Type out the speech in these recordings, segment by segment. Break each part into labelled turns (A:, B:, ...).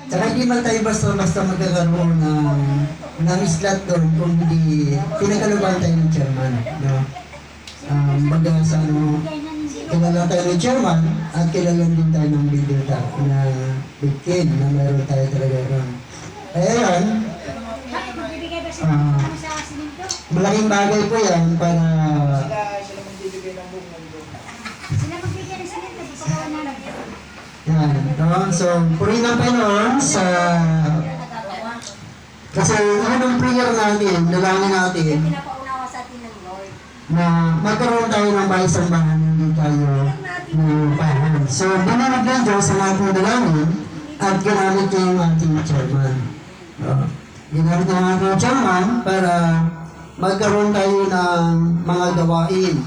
A: Tsaka hindi man tayo basta-basta magkakaroon ng slot doon kung hindi pinagkaluban tayo ng chairman. No? Baga sa ano, kilala tayo ng chairman at kilala din tayo ng leader na Bitkin na meron tayo talaga ron. Kaya yan, malaking bagay po yan para yan, no? So, purihin ang Panginoon sa kasi yun ang prayer natin, dalangin natin na magkaroon tayo ng bayang-sambahan, hindi tayo pahan. So, binalag ng Diyos ang ating dalangin at ginamit niya yung ating chairman. Ginamit niya ang ating chairman para magkaroon tayo ng mga gawain.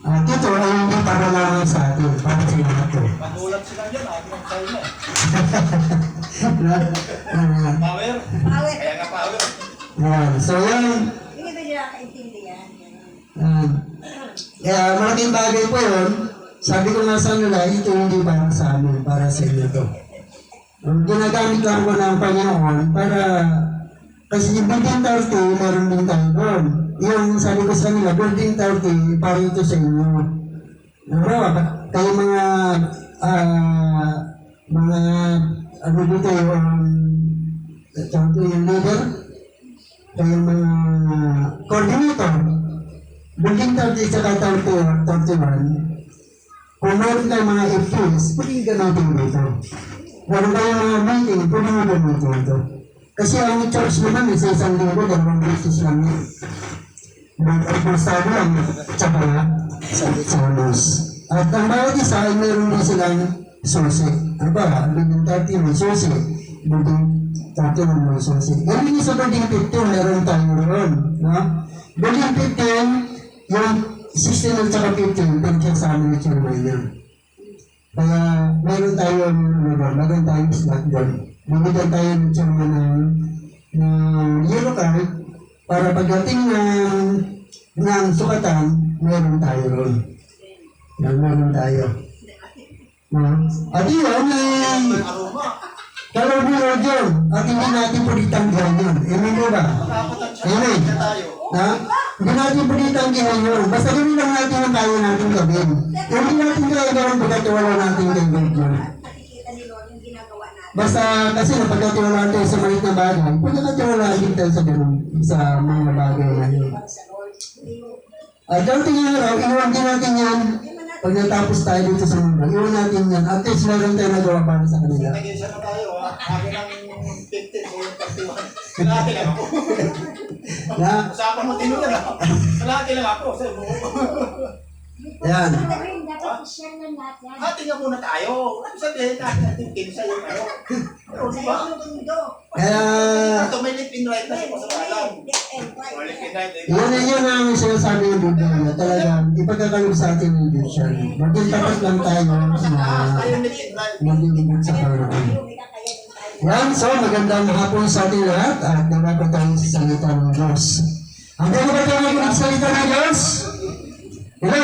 A: At ito ay hindi para lamang sa atin, para sa lahat ko.
B: Magulat sila dyan, ang China.
C: Power. Kaya nga power.
A: Yan. So yan.
D: Hindi ba nila kaintindihan?
A: Kaya malaking bagay po yun. Sabi ko nga sa nila, ito hindi para sa amin, para sa inyo to. Ginagamit lang ko ng Panginoon para kasi yung building 30, meron din tayo doon. Yung sabi ko sa kanila, building 30, para ito sa inyo. Kayo ano dito yung leader, kayo mga coordinator, building 30 saka 31, kung meron tayong mga FQs, pwede gamitin dito. Meron tayong mga meeting, pwede mo gamitin dito. Kasi ang church naman, sa isang linggo, 2 beses lang yun. Mag-apostado lang, tsaka sa Diyos. At ang bawat isa ay meron din silang susi. Ano ba? Building 30 may susi. Building 31 may susi. Ganun yung sa building 15, meron tayo roon. No? Building 15, yung 16 at saka 15, pinagsasabi ng chairman niya. Kaya meron tayong slot doon. Bumigyan tayo ng chairman ng yellow card para pagdating ng sukatan, meron tayo ron. Yan, meron tayo. At yun, kalaburo dyan. At hindi natin pwede tanggihan yun. Amen mo ba? Amen. Hindi natin pwede tanggihan yun. Basta gawin lang natin ang kaya natin gawin. Hindi natin kaya gawin pagkat wala natin gawin yun. Basta kasi napagkatiwalaan tayo sa maliit na bagay, pagkakatiwalaan din tayo sa ganun, sa mga bagay na yun. At dating araw, iwan din natin yan. Pag natapos tayo dito sa mundo, iwan natin yan. At least meron tayo nagawa para sa kanila.
B: Nag-isa na tayo, ha? Akin ang 15 o 31. Kalahati lang ako. Usapan mo tinulan, ha? Kalahati lang ako.
A: Yan.
B: Hati nga muna tayo. Ano sabihin natin kinsa yung ano? Pero di ba? Ito may lip in right na siya sa alam. May lip in right.
A: Yun ang sinasabi ng Biblia na talagang ipagkakalob sa atin ng Diyos yan. Maging tapat lang tayo na maglilingkod sa Panginoon. Yan, so magandang hapon sa ating lahat at nagpapag tayo sa salita ng Diyos. Ang tayo ba tayo makinig sa salita ng Diyos? Hello?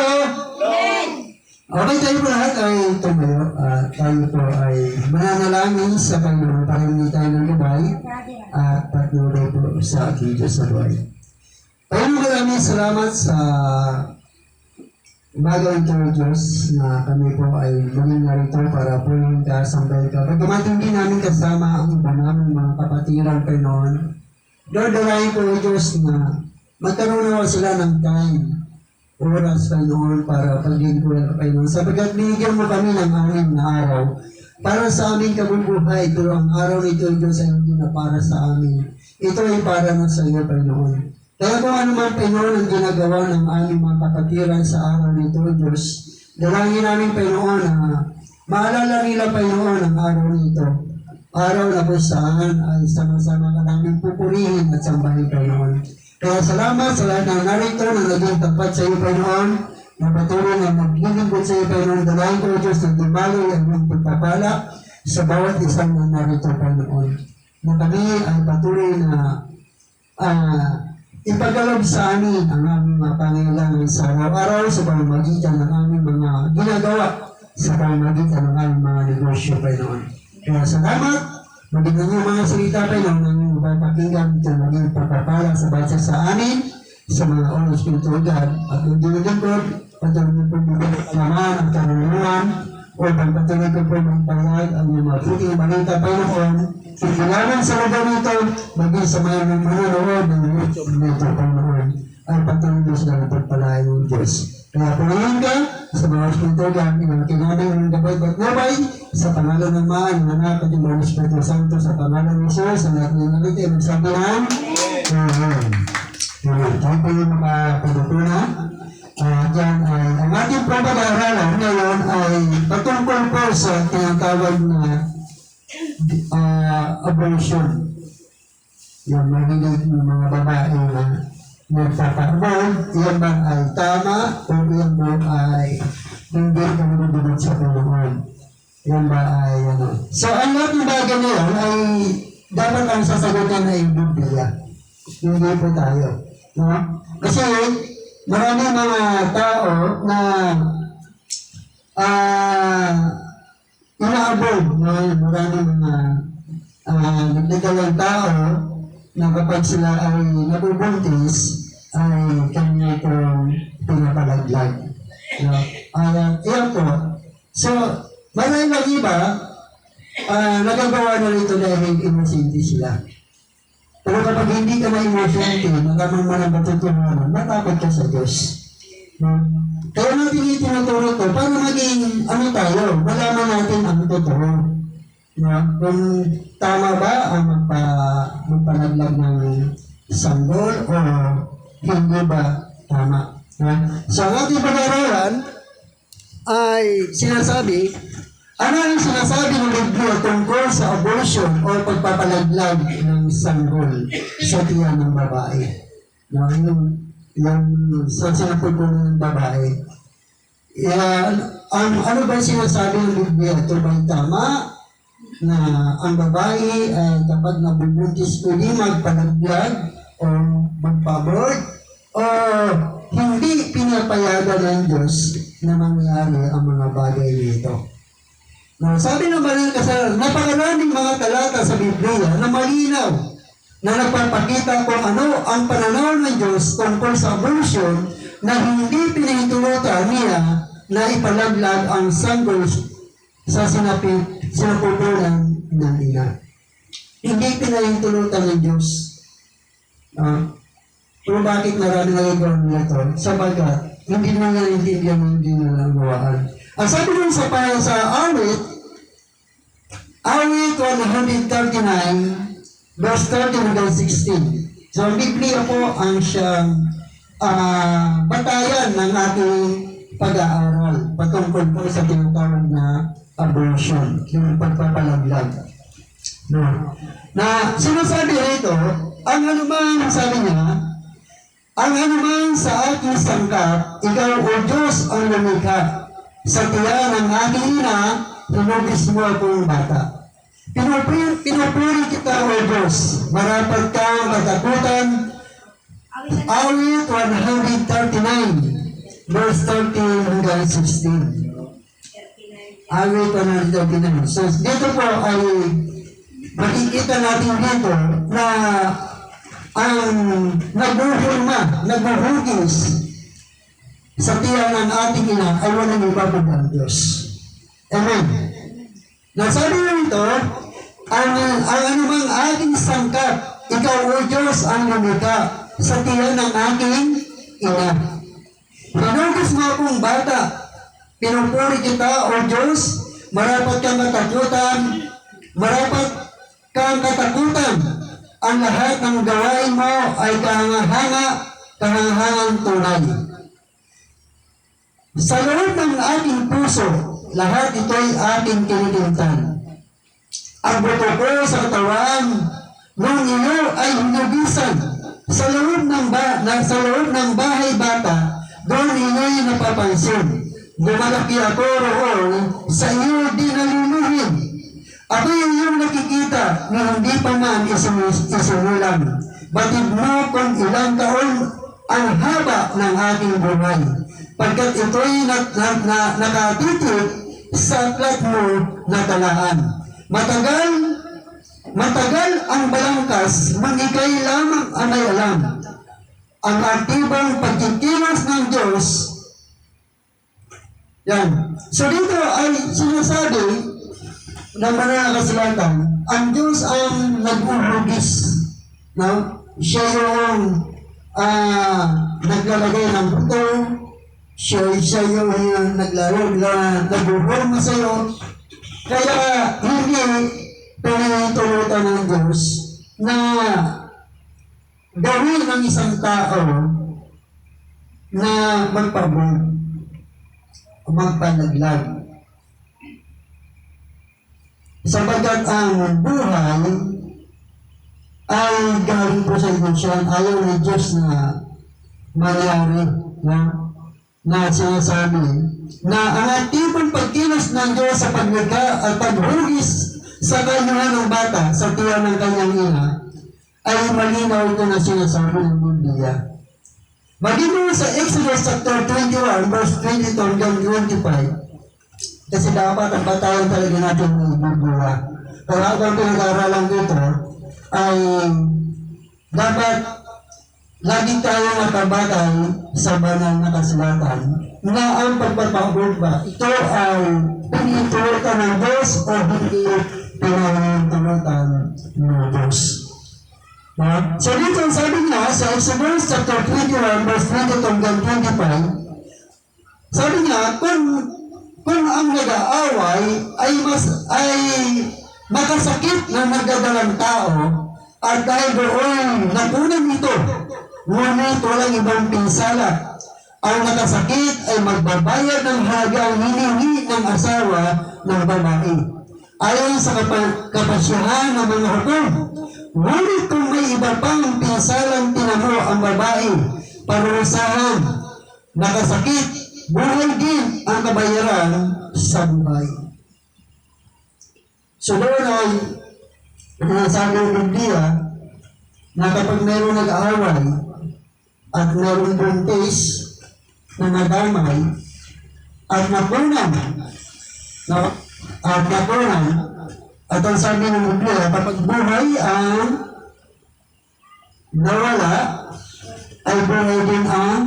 A: Okay, tayo po lahat ay tumayo at tayo po ay mananalangin sa Panginoon para hindi tayo ng gabay at patuloy po sa ating Diyos sa buhay. Panginoon, maraming salamat sa bagay ito, Diyos, na kami po ay maging narito para po yung kasambay ka. Pagkamat hindi namin kasama ang iba namin mga kapatiran, Panginoon, dodalahin po, Diyos, na magkaroon na sila ng time oras, Panginoon, para paglingkuran, Panginoon. Sapagkat binigyan mo kami ng 6 na araw para sa aming kabubuhay. Pero ang araw nito, Diyos, ay hindi na para sa amin. Ito ay para na sa iyo, Panginoon. Kaya kung ano man, Panginoon, ang ginagawa ng aming mga kapatiran sa araw nito, Diyos, dalangin namin, Panginoon, na maalala nila, Panginoon, ang araw nito. Araw na kung saan ay sama-sama ka namin pupurihin at sambahin, Panginoon. Kaya salamat sa lahat ng narito na naging tapat sa iyo, Panginoon, na patuloy na maglilingkod sa iyo, Panginoon. Dalahin ko, Diyos, na dumaloy ang iyong pagpapala sa bawat isang na narito, Panginoon. Na kami ay patuloy na ipagkaloob sa amin ang aming mga pangailangan sa araw-araw sa pamamagitan ng aming mga ginagawa sa pamamagitan ng aming mga negosyo, Panginoon. Kaya salamat Maging ang mga salita pa yun ng papakinggan ito maging pagpapala sa basa sa amin, sa mga oras spiritual God, at ang dinulungkot, patuloy po bigyan naman ang karunungan, o pagpatuloy ko po magpahayag ang mga puting balita pa noon, kailangan sa lugar nito, maging sa mga manonood ng YouTube nito pa noon, ay patuloy mo sila ng pagpalain ng Diyos. Kaya punayin ka sa mga spiritual God, kinamay ng gabay-gabay, sa pangalan ng Ama, ng Anak, at ng Espiritu Santo, sa pangalan ng Jesus, sa lahat ng naliti, magsabi ng Amen. Amen. Tayo po yung makapagpuna. Diyan ay, ang ating pag-aaralan ngayon ay patungkol po sa tinatawag na abortion. Yung mahilig ng mga babae na nagpapabon, yan ba ay tama o yan ba ay hindi kamunod sa Panginoon? Yan ba ay ano? So, ang lahat ng bagay na yan ay dapat ang sasagutin ay Biblia. Hindi po tayo. No? Kasi maraming mga tao na inaabog. No? Maraming mga nagdadalang tao na kapag sila ay nabubuntis ay kanya itong pinapalaglag. No? Yan po. So, marami lang iba, nagagawa na rito dahil inosente sila. Pero kapag hindi ka na inosente, nagamang man ang patutunan, matakot ka sa Diyos. Kaya natin itinuturo ito para maging tayo, malaman natin ang totoo. Kung tama ba ang magpalaglag ng sanggol o hindi ba tama. So ang ating pag-aaralan ay sinasabi, ano ang sinasabi ng Biblia tungkol sa abortion o pagpapalaglag ng sanggol sa tiyan ng babae? Yung sa sinapupunan ng babae. Ano ba sinasabi ng Biblia? Ito ba'y tama na ang babae ay kapag nabubuntis pwede magpalaglag o magpa-abort o hindi pinapayagan ng Diyos na mangyari ang mga bagay nito? Sabi ng Banal Kasalan, napakaraming mga talata sa Biblia na malinaw na nagpapakita kung ano ang pananaw ng Diyos tungkol sa abortion na hindi pinahintulutan niya na ipalaglag ang sanggol sa sinapupunan ng ina. Hindi pinahintulutan ng Diyos. Pero bakit marami nagagawa nila ito? Sabagat, hindi na naintindihan ng hindi na nangawaan. Ang sabi nun sa awit 139, verse 13 hanggang 16. So, ang Biblia po ang siyang batayan ng ating pag-aaral patungkol po sa tinatawag na abortion, yung pagpapalaglag. Na sinasabi rito, ang anumang, sabi niya, ang anumang sa aking sangkap, ikaw o Diyos ang lumikha. Sa tiyan ng aking ina, hinubis mo akong bata. Pinupuri kita o Diyos, marapat kang katakutan. Awit 139, verse 13 hanggang 16. Awit 139. So, dito po ay makikita natin dito na ang naghuhugis sa tiyan ng ating ina ay walang iba kundi ang Diyos. Amen. Nasabi nito, ang anumang aking sangkap, ikaw o Diyos ang lumikha sa tiyan ng aking ina. Hinugis mo akong bata, pinupuri kita o Diyos, marapat kang katakutan. Ang lahat ng gawain mo ay kahangangang tunay. Sa loob ng aking puso, lahat ito'y aking kinikintan. Ang buto ko sa katawan, nung iyo ay hinugisan. Sa loob ng bahay bata, doon iyo'y napapansin. Lumalaki ako roon, sa iyo di naluluhin. Ako yung iyong nakikita na hindi pa man isinulang. Batid mo kung ilang taon ang haba ng aking buhay. Pagkat ito'y nakatitik sa aklat mo na talaan. Matagal Matagal ang balangkas, mangikay lamang ang may alam. Ang aktibang pagkikilos ng Diyos. Yan. So dito ay sinasabi ng banal na kasulatan, ang Diyos ang nag-uhugis. No? Siya yung naglalagay ng buto, siya yung nag-uhurma sa'yo. Kaya hindi pinatulutan ng Diyos na gawin ng isang tao na magpabog o magpanaglag. Sapagkat ang buhay ay galing po sa Diyos. Ayaw ng Diyos na mangyari na sinasabi na ang aktibong pagkilos ng Diyos sa paglikha at paghugis sa kanyuhan ng bata sa tiyan ng kanyang ina ay malinaw ito na sinasabi ng Biblia. Maging mo sa Exodus chapter 21 verse 22 hanggang 25 kasi dapat ang batayan talaga natin ng Biblia. Kaya habang pinag-aaralan dito ay dapat lagi tayo nakabatay sa banal na kasulatan na ang pagpapahubog ito ay pinitulutan ng Diyos o hindi pinitulutan ng Diyos. So dito sabi niya sa Exodus chapter 21 verse 22 hanggang 25, sabi niya kung ang nag-aaway ay makasakit na nagdadalang tao at dahil doon nakunan ito, ngunit walang ibang pinsala. Ang nakasakit ay magbabayad ng halagang hinihingi ng asawa ng babae ayon sa kapasyahan ng mga hukom. Ngunit kung may iba pang pinsalang tinamo ang babae, parusahan, nakasakit, buhay din ang kabayaran sa buhay. So doon ay sabi ng Biblia na kapag mayroong nag-aaway at mayroong buntis na nadamay at napunan at ang sabi ng Biblia kapag buhay ang nawala ay buhay din ang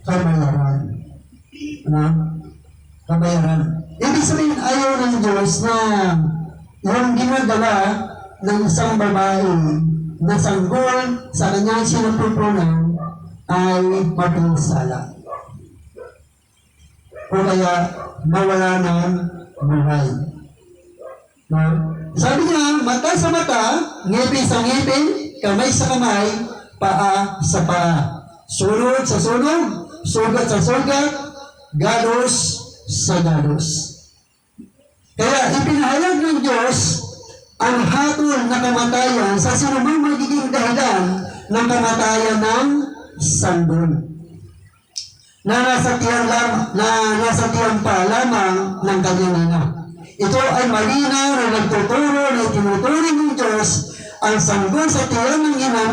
A: kabayaran. Kabayaran. Ibig sabihin ayaw ng Diyos na yung ginagawa ng isang babae na sanggol sa kanyang sinupupunan ay mapinsala. O kaya mawala ng buhay. Sabi niya, mata sa mata, ngipin sa ngipin, kamay sa kamay, paa sa paa. Sunod sa sunod, sugat sa sugat, galos sa galos. Kaya ipinahayag ng Diyos ang hatol na kamatayan sa sinumang magiging dahilan ng kamatayan ng sanggol na nasa tiyan pa lamang ng kanyang ina. Ito ay malinaw na nagtuturo na tinuturing ng Diyos ang sanggol sa tiyan ng ina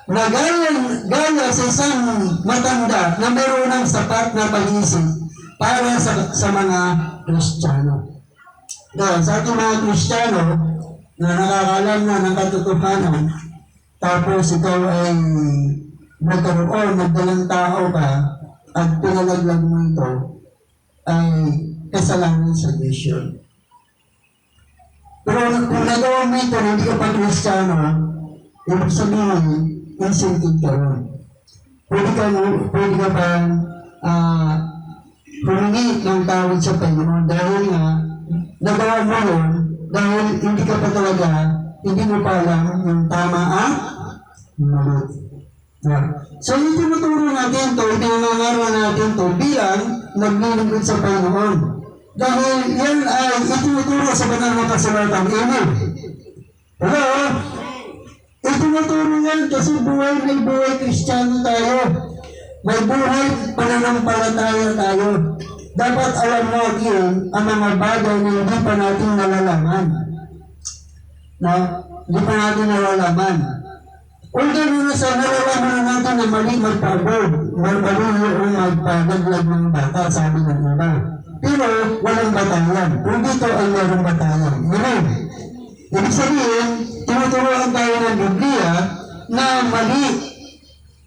A: na gaya sa isang matanda na mayroon ng sapat na pag-isip para sa mga Kristiyano. Dahil sa ating mga Kristiyano na nakakalam na ng katotohanan, tapos ikaw ay nagdalang tao ka at pinalaglag mo ito, ay kasalanan sa Diyos. Pero kung nagawa mo ito, hindi ka pa Kristiyano, ibig sabihin, insentive ka ron. Pwede ka pa humingi ng tawad sa Panginoon dahil nga nagawa mo yun dahil hindi ka pa talaga, hindi mo pa alam yung tama at mali. So yung tinuturo natin ito, pinangangaral natin ito bilang naglilingkod sa Panginoon. Dahil yan ay itinuturo sa banal na kasulatan. Amen. Hello? Itinuturo yan kasi may buhay Kristiyano tayo. May buhay pananampalataya tayo. Dapat alam natin ang mga bagay na hindi pa natin nalalaman. Hindi pa natin nalalaman. Kung gano'n na sa nalalaman na natin na mali magpabog, mali yung magpadaglag ng bata, sabi ng iba. Pero walang batayan. Kung dito ay mayroong batayan. Amen. Ibig sabihin, tinuturuan tayo ng Biblia na mali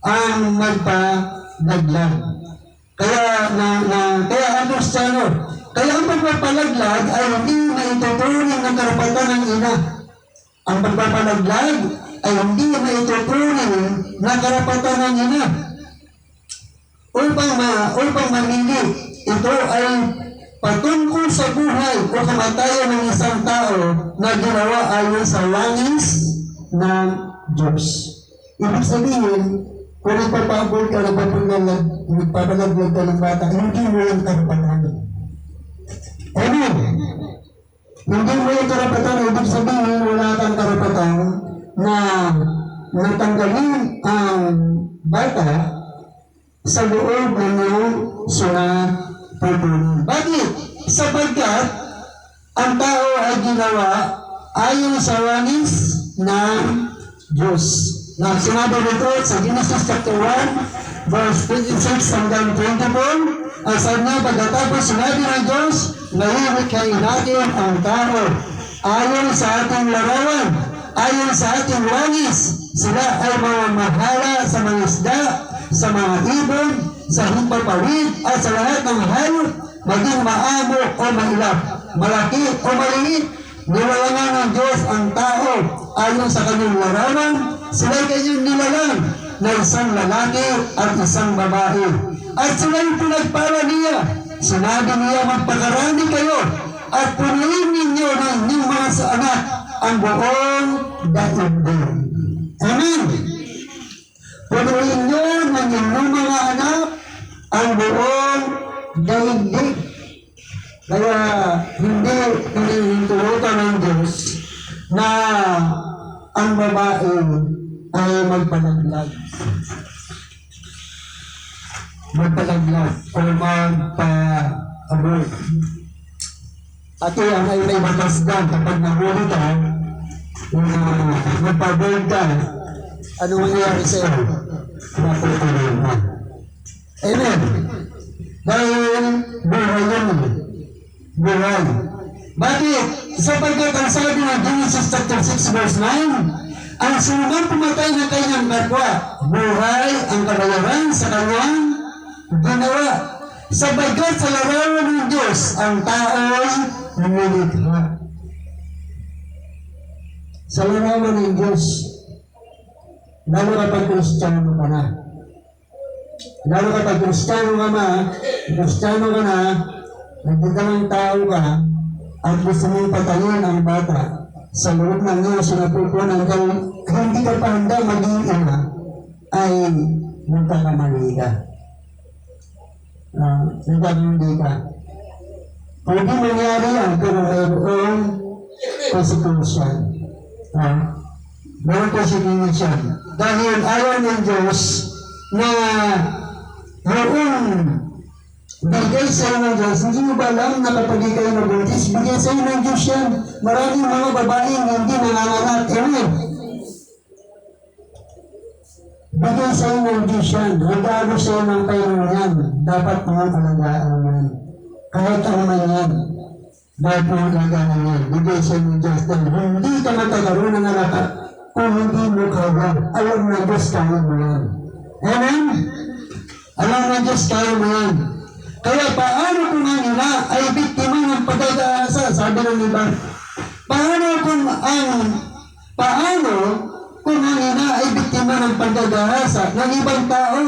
A: ang magpalaglag. Kaya ang Kristiyano, kaya ang pagpapalaglag ay hindi maituturing ng karapatan ng ina. Ang pagpapalaglag ay hindi maituturing na karapatan ng ina. Upang mamili, ito ay patungkol sa buhay o kamatayan ng isang tao na ginawa ayon sa langis ng Diyos. Ibig sabihin, kung nagpapabol ka, nagpapalaglag ka ng bata, hindi mo yung karapatan. Amen. Hindi mo yung karapatan, ibig sabihin, wala kang karapatan na natanggalin ang bata sa loob ng iyong sinapupunan. Bakit? Sapagkat ang tao ay ginawa ayon sa langis ng Diyos. Na sinabi dito sa Genesis chapter 1, verse 26 hanggang 24, ang sabi niya, pagkatapos sinabi ng Diyos, nahihikain natin ang tao ayon sa ating larawan, ayon sa ating langis. Sila ay mamamahala sa mga isda, sa mga ibon, sa himpapawid, at sa lahat ng hayop, maging maamo o mailap, malaki o maliit. Nilalangan ng Diyos ang tao ayon sa kanyang larawan. Sila'y kanyang nilalang na isang lalaki at isang babae. At sila'y pinagpala niya. Sinabi niya, magpakarami kayo at punuin ninyo ng inyong mga anak ang buong daigdig. Amen. Punuin nyo ng inyong mga anak ang buong daigdig. Kaya hindi hinihintulutan ng Diyos na ang babae ay magpalaglag. Magpalaglag o magpa-abort. At yan ay may batas dyan kapag nahuli ka, magpa-abort ka, ano mangyayari sa'yo? Matutuloy mo. Amen. Dahil buhay yan. Buhay. Bakit? Sapagkat ang sabi ng Genesis chapter 6 verse 9, ang sinumang pumatay ng kanyang kapwa, buhay ang kabayaran sa kanyang ginawa. Sapagkat sa larawan ng Diyos, ang tao'y lumilikha. Sa larawan ng Diyos, lalo kapag Kristiyano ka na. Lalo kapag Kristiyano ka na, nagdagang tao ka, at gusto mong patayin ang bata sa loob ng iyong sinapupunan kung hindi ka pa handa maging ina, ay nagkakamali ka. Nagkakamali ka. Pwede mangyari yan, pero mayroong konsekwensya. Mayroong konsekwensya. Dahil ayaw ng Diyos na yung bigay sa iyo ng Diyos. Hindi mo ba alam na kapag ikaw nabuntis, bigay sa iyo ng Diyos yan. Maraming mga babaeng hindi nanganganak. Amen. Bigay sa iyo ng Diyos yan. Regalo sa iyo ng Panginoon yan. Dapat mga alagaan yan. Kahit ano man yan. Dapat mga alagaan yan. Bigay sa iyo ng Diyos. Dahil hindi ka magkakaroon ng anak kung hindi mo kaya. Alam na Diyos kaya mo yan. Amen? Alam na Diyos kaya mo yan. Kaya paano kung ang ina ay biktima ng pagkakaasa? Sabi ng iba, paano kung ang ina ay biktima ng pagkakaasa ng ibang tao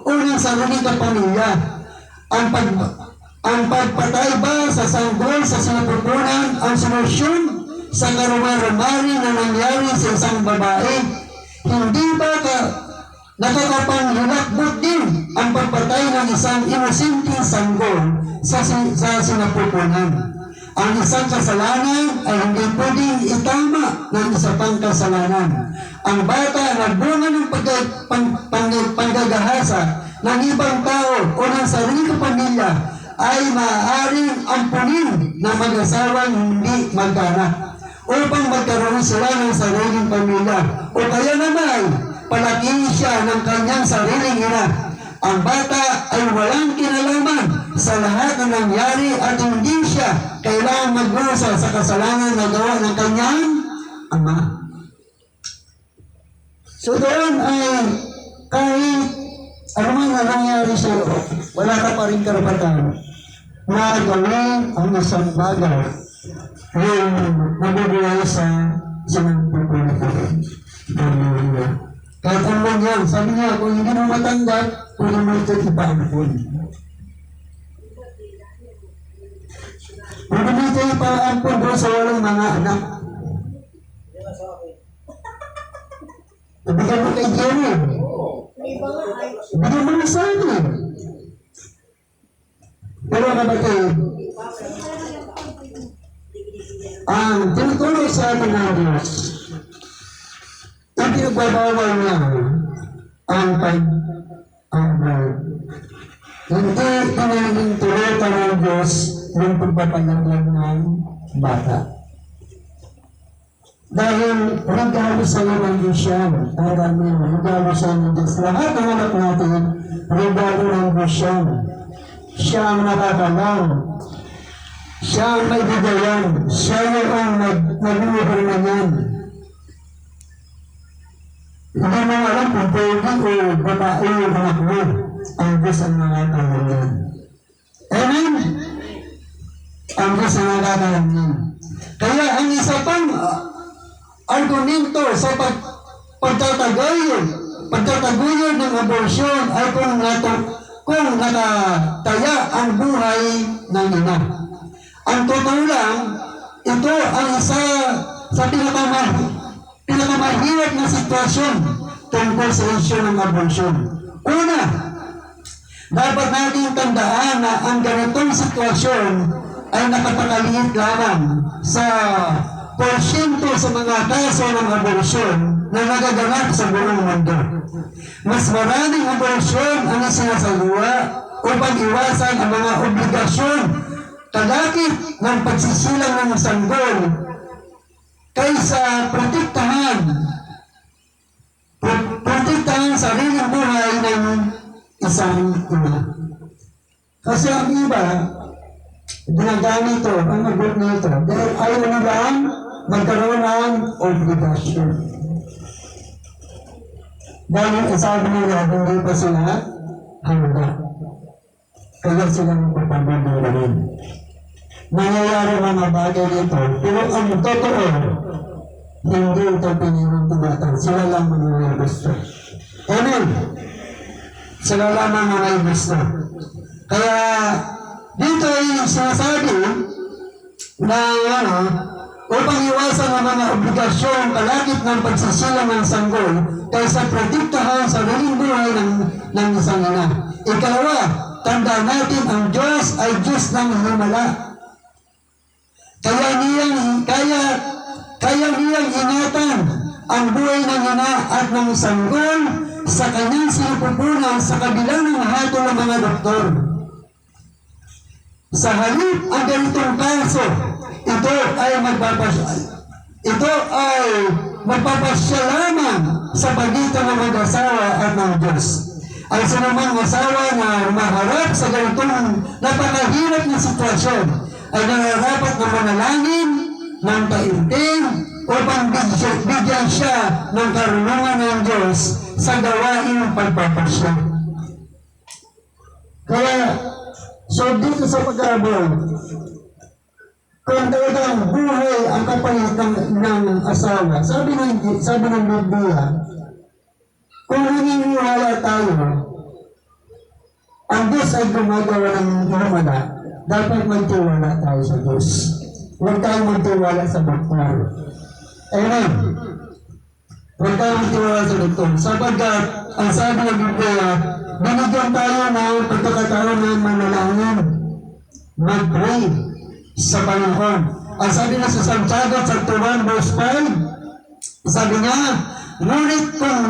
A: o ng sariling kapamilya? Ang pagpatay ba sa sanggol sa sinapupunan ang solusyon sa karumari na nangyari sa isang babae? Hindi ba nakakapanghilakbot din ang pagpatay ng isang inosenteng sanggol sa sinapupunan? Ang isang kasalanan ay hindi pwedeng itama ng isa pang kasalanan. Ang bata na bunga ng panggagahasa ng ibang tao o ng sariling pamilya ay maaaring ampunin na mag-asawang hindi magkaanak upang magkaroon sila ng sariling pamilya, o kaya naman palakihin siya ng kanyang sariling ina. Ang bata ay walang kinalaman sa lahat na nangyari at hindi siya kailangang magdusa sa kasalanan na gawa ng kanyang Ama. So doon ay kahit ano man na nangyari sa'yo, wala ka pa rin karapatan na gawin ang isang bagay yung nabubuhay sa sinagpupunan ko. Kahit ano man yan, sabi niya, kung hindi mo matanggap, kung mo ito ipaampun. Kung hindi ito ipaampun doon sa walang mga anak. Nabigyan mo kay Jerry. Bigyan mo na sa akin. Pero kapatid, ang tinutulong sa atin ng Diyos, ang pinagbabawal niya ang pag-abroad. Hindi pinaging tulota ng Diyos ng pagpapalaglag ng bata. Dahil regalo sa iyo ng Diyos yan. Taramin, regalo sa iyo ng Diyos. Lahat ng anak natin, regalo ng Diyos yan. Siya ang nakakalang. Siya ang may bigayan. Siya ang nag-uubay na yan. Hindi mo alam kung pogi o babae o anak mo. Ang Diyos ang nakakalang yan. Amen? Ang Diyos ang nakakalang yan. Kaya ang isa pang argumento sa pagtataguyod ng abortion ay kung nakataya ang buhay ng ina. Ang totoo lang, ito ang isa sa pinakamahirap na sitwasyon tungkol sa isyu ng abortion. Una, dapat natin tandaan na ang ganitong sitwasyon ay nakapakaliit lamang sa porsyento sa mga kaso ng abortion na nagaganap sa buong mundo. Mas maraming abortion ang isinasagawa upang iwasan ang mga obligasyon kalakip ng pagsisilang ng sanggol kaysa protektahan sariling buhay ng isang ina. Kasi ang iba, ginagamit ito, ang abot na ito, dahil ayaw nilang magkaroon ng obligasyon. Dahil sabi nila, hindi pa sila handa. Kaya sila magpapabudurin. Nangyayari mga bagay dito, pero ang totoo, hindi ito pininitigatan. Sila lang mga gusto. Amen. Sila lamang mga gusto. Kaya dito ay sinasabi na upang iwasan ang mga obligasyon kalakip ng pagsisilang ng sanggol kaysa protektahan sa sariling buhay ng isang ina. Ikalawa, tandaan natin ang Diyos ay Diyos ng himala. Kaya niyang ingatan ang buhay ng ina at ng sanggol sa kanyang sinapupunan sa kabila ng hatol ng mga doktor. Sa halip ang ganitong kaso, ito ay magpapasya lamang sa pagitan ng mag-asawa at ng Diyos. Ang sinumang asawa na maharap sa ganitong napakahirap na sitwasyon ay nararapat na manalangin ng taimtim upang bigyan siya ng karunungan ng Diyos sa gawain pagpapasya. Kaya, so dito sa pag-abot, kung talagang buhay ang kapalit ng asawa, sabi ng Biblia, kung naniniwala tayo, ang Diyos ay gumagawa ng himala, dapat magtiwala tayo sa Diyos. Huwag tayo magtiwala sa doktor. Amen. Huwag tayo magtiwala sa doktor. Sapagkat, ang sabi ng Biblia, binigyan tayo ng pagkakataon ng manalangin, mag-pray sa Panginoon. Ang sabi na sa Santiago chapter 1 verse 5, sabi niya, ngunit kung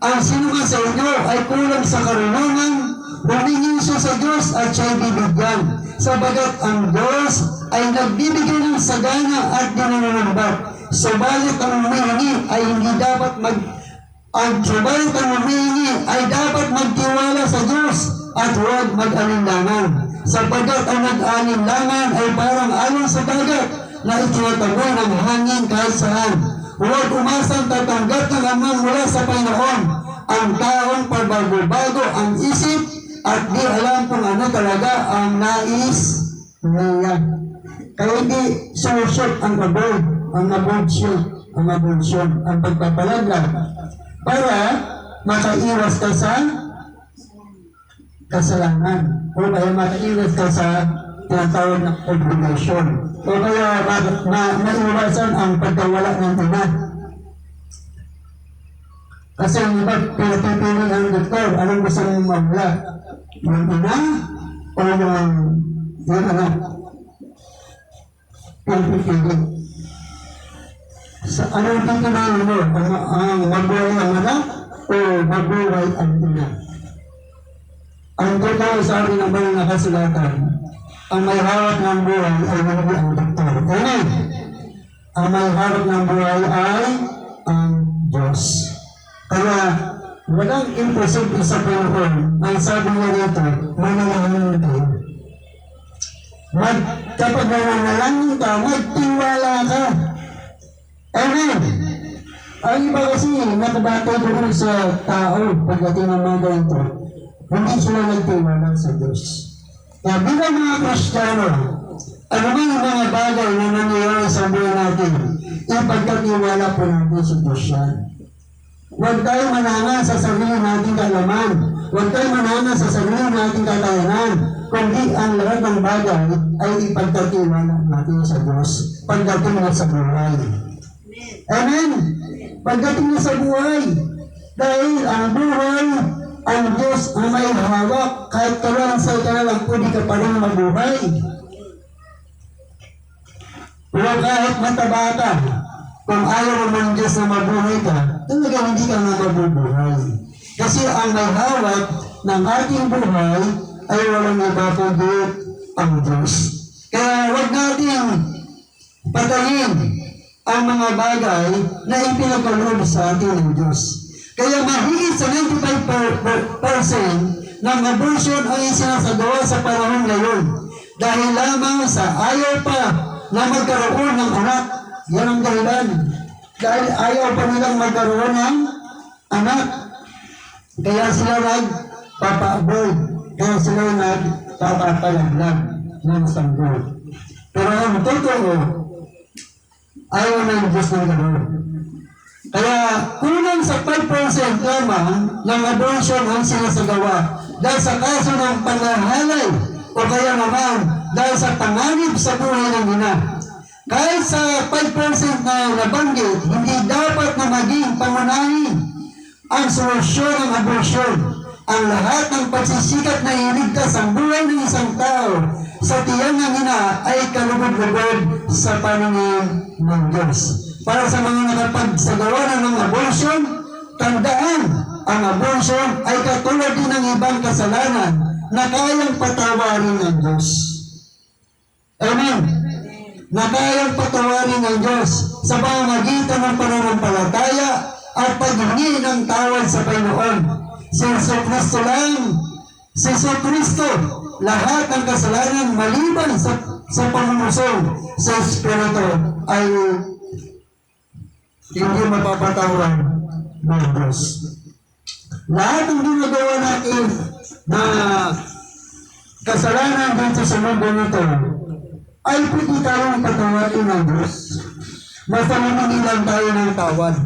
A: ang sino man sa inyo ay kulang sa karunungan, humingi siya sa Diyos at siya'y bibigyan. Sabagat ang Diyos ay nagbibigay ng sagana at dinunumbat. Subalit ang humingi ay hindi dapat magtiwala sa Diyos at huwag mag-alinlangan. Sabagat ang nag-alinlangan ay parang alon sa dagat na itinataboy ng hangin kahit saan. huwag umasang tatanggap ng lamang mula sa Panginoon. Ang taong pagbago-bago ang isip at di alam kung ano talaga ang nais niya. Kaya hindi solusyon ang abortion, ang pagpapalaglag para makaiwas ka sa kasalanan o kaya makaiwas ka sa tinatawag na obligation o kaya maiwasan ang pagkawala ng ina. Kasi ang iba pinapipili ang doktor, anong gusto mong mawala? Yung ina o yung anak? Pinapipili. Sa anong pipiliin mo? Ang mabuhay ang anak o mabuhay ang ina? Ang totoo sa akin ng banal na kasulatan, ang may hawak ng buhay ay hindi ang doktor. Amen. Ang may hawak ng buhay ay ang Diyos. Kaya walang imposible sa Panginoon. Ang sabi niya dito, manalangin tayo. Kapag nanalangin ka, magtiwala ka. Amen. Ang iba kasi nakabatay doon sa tao pagdating ng mga ganito. Hindi sila nagtiwala sa Diyos. Kaya bilang mga Kristiyano, ano man ang mga bagay na nangyayari sa buhay natin, ipagkatiwala po natin sa Diyos yan. Huwag tayo manana sa sarili nating kaalaman. Huwag tayo manana sa sarili nating kakayanan. Kundi ang lahat ng bagay ay ipagkatiwala natin sa Diyos pagdating na sa buhay. Amen? Pagdating na sa buhay. Dahil ang buhay, ang Diyos ang may hawak. Kahit kalansay ka na lang, pwede ka pa rin mabuhay. Pero kahit mataba ka, kung ayaw mo ng Diyos na mabuhay ka, talaga hindi ka na mabubuhay. Kasi ang may hawak ng ating buhay ay walang iba kundi ang Diyos. Kaya huwag natin patayin ang mga bagay na ipinagkaloob sa atin ng Diyos. Kaya mahigit sa 95% ng abortion ay sinasagawa sa panahon ngayon dahil lamang sa ayaw pa na magkaroon ng anak. Yan ang dahilan. Dahil ayaw pa nilang magkaroon ng anak. Kaya sila nagpapa-abort. Kaya sila nagpapapalaglag ng sanggol. Pero ang totoo, ayaw ng Diyos ng gano'n. Kaya kulang sa 5% lamang ng abortion ang sinasagawa dahil sa kaso ng panghahalay o kaya naman dahil sa panganib sa buhay ng ina. Kahit sa 5% na nabanggit, hindi dapat na maging pangunahin ang solusyon ng abortion. Ang lahat ng pagsisikap na iligtas ang buhay ng isang tao sa tiyan ng ina ay kalugod-lugod sa paningin ng Diyos. Para sa mga nakapagsagawa na ng abortion, tandaan, ang abortion ay katulad din ng ibang kasalanan na kayang patawarin ng Diyos. Amen. Na kayang patawarin ng Diyos sa pamamagitan ng pananampalataya at paghingi ng tawad sa Panginoon. Si Jesucristo lang, si Jesucristo, lahat ng kasalanan maliban sa pamumusong sa Espiritu ay hindi mapapatawad ng Diyos. Lahat ng ginagawa natin na kasalanan dito sa mundo nito ay pwede tayong patawarin ng Diyos. Basta humingi lang tayo ng tawad.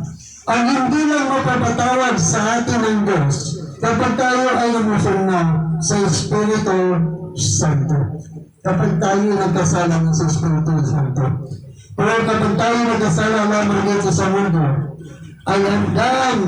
A: Ang hindi lang mapapatawad sa atin ng Diyos kapag tayo ay lumusong na sa Espiritu Santo. Kapag tayo nagkasala sa Espiritu Santo. Pero kapag tayo nagkasala lamang dito sa mundo, ay handang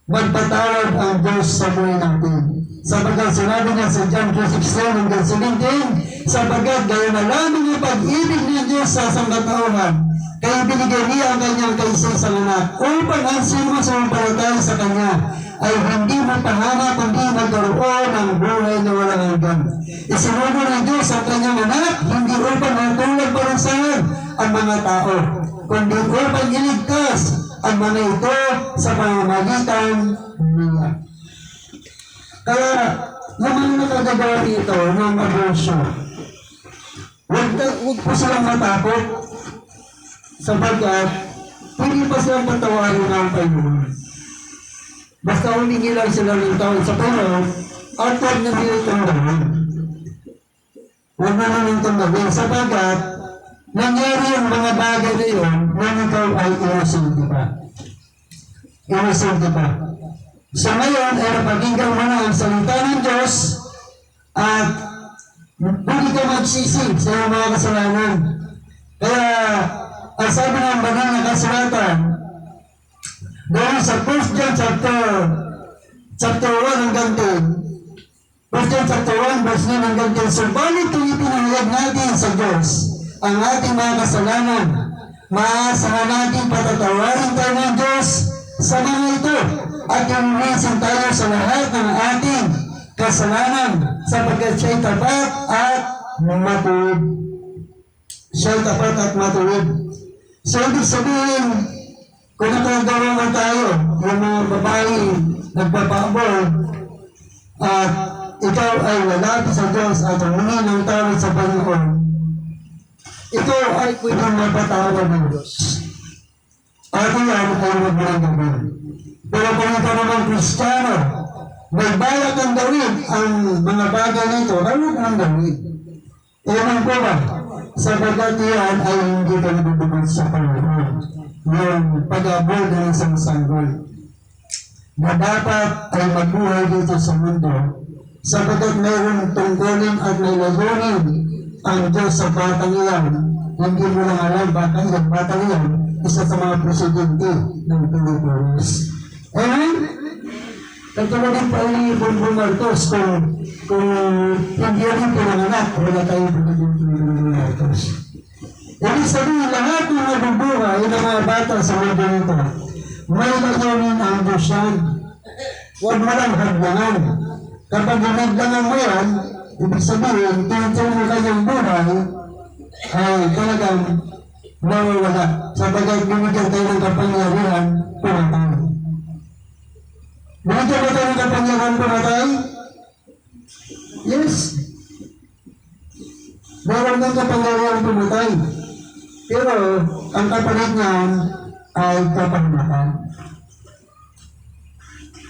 A: magpatawad ang Diyos sa buhay natin. Sapagkat sinabi niya sa John 3:16-17, sapagkat gaya na lamang ang pag-ibig ng Diyos sa sangkatauhan, kaya binigay niya ang kanyang kaisang anak, upang ang sino sumampalataya sa kanya ay hindi mapahamak kundi magkaroon ng buhay na walang hanggan. Isinugo ng Diyos ang kanyang anak, hindi upang matulad parusahan ang mga tao, kundi upang iligtas ang mga ito sa pamamagitan niya. Kaya, yung mga nakagagawa dito ng abortion, huwag po silang matakot sapagkat pwede pa silang patawarin ng Panginoon. Basta humingi lang sila ng tawad sa Panginoon at huwag na nila itong gawin. Huwag na nila itong gawin sapagat nangyari yung mga bagay na yun nang ikaw ay inusunod pa. Inusunod pa. So ngayon ay napakinggan mo na ang salita ng Diyos at hindi ka magsisi sa iyong mga kasalanan. Kaya ang sabi ng banal na kasulatan dahil sa 1 John chapter 1 hanggang 10, 1 John chapter 1 verse 9 hanggang 10, subalit kung ipinahayag natin sa Diyos ang ating mga kasalanan, maasahan natin patatawarin tayo ng Diyos sa mga ito at linisin tayo sa lahat ng ating kasalanan sapagkat siya'y tapat at matuwid. Siya'y tapat at matuwid. So, ibig sabihin, kung nakagawa mo tayo, yung mga babae nagpapabor at ikaw ay lalapit sa Diyos at humingi ng tawad sa Panginoon, ito ay pwedeng mapatawad ng Diyos. At yan ay huwag mo lang gawin. Pero kung ikaw naman Kristiyano, may balak ang gawin ang mga bagay nito, ay huwag mong gawin. Ewan ko ba? Sabagat yan ay hindi ka nabibigod sa Panginoon. Yung pag-abol ng isang sanggol na dapat ay magbuhay dito sa mundo sabagat mayroong tungkulin at may layunin ang Diyos sa batang iyan. Hindi mo lang alam baka yung batang iyan isa sa mga presidente ng Pilipinas. Amen? Katulad pa ni Bongbong Marcos kung hindi rin pinanganak, wala tayong presidente ng Pilipinas. Ibig sabihin, lahat ng nabubuhay ng mga bata sa mundo nito, may layunin ang Diyos yan. Huwag mo lang hadlangan. Kapag hinaglangan mo yan, ibig sabihin, tinutulong mo kanyang buhay, ay talagang nawawala. Sabagat binigyan tayo ng kapangyarihan, pumatay. Binigyan ba tayo ng kapangyarihan, pumatay? Yes. Meron ng kapangyarihan, pumatay. Pero, ang kapalit niyan ay kapahamakan.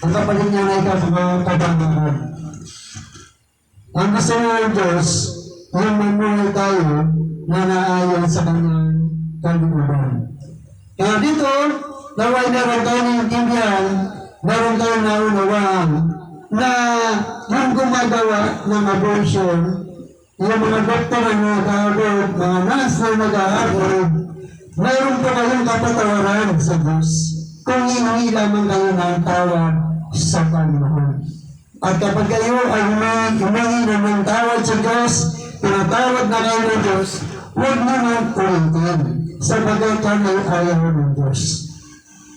A: Ang kapalit niyan ay kapahamakan. Ang gusto ng Diyos, yung mamuhay tayo na naayon sa kanyang kalooban. Kaya dito, naway meron tayo naiintindihan, meron tayo naunawaan na yung gumagawa ng abortion, yung mga doktor na nag-aabot, mga nurse na nag-aabot, mayroon pa kayong kapatawaran sa Diyos kung hindi lamang kayo ng tawad sa Panginoon. At kapag kayo ay humingi ng tawad sa Diyos, pinatawad na kayo ng Diyos, huwag naman ulitin sabagat yan ay ayaw ng Diyos.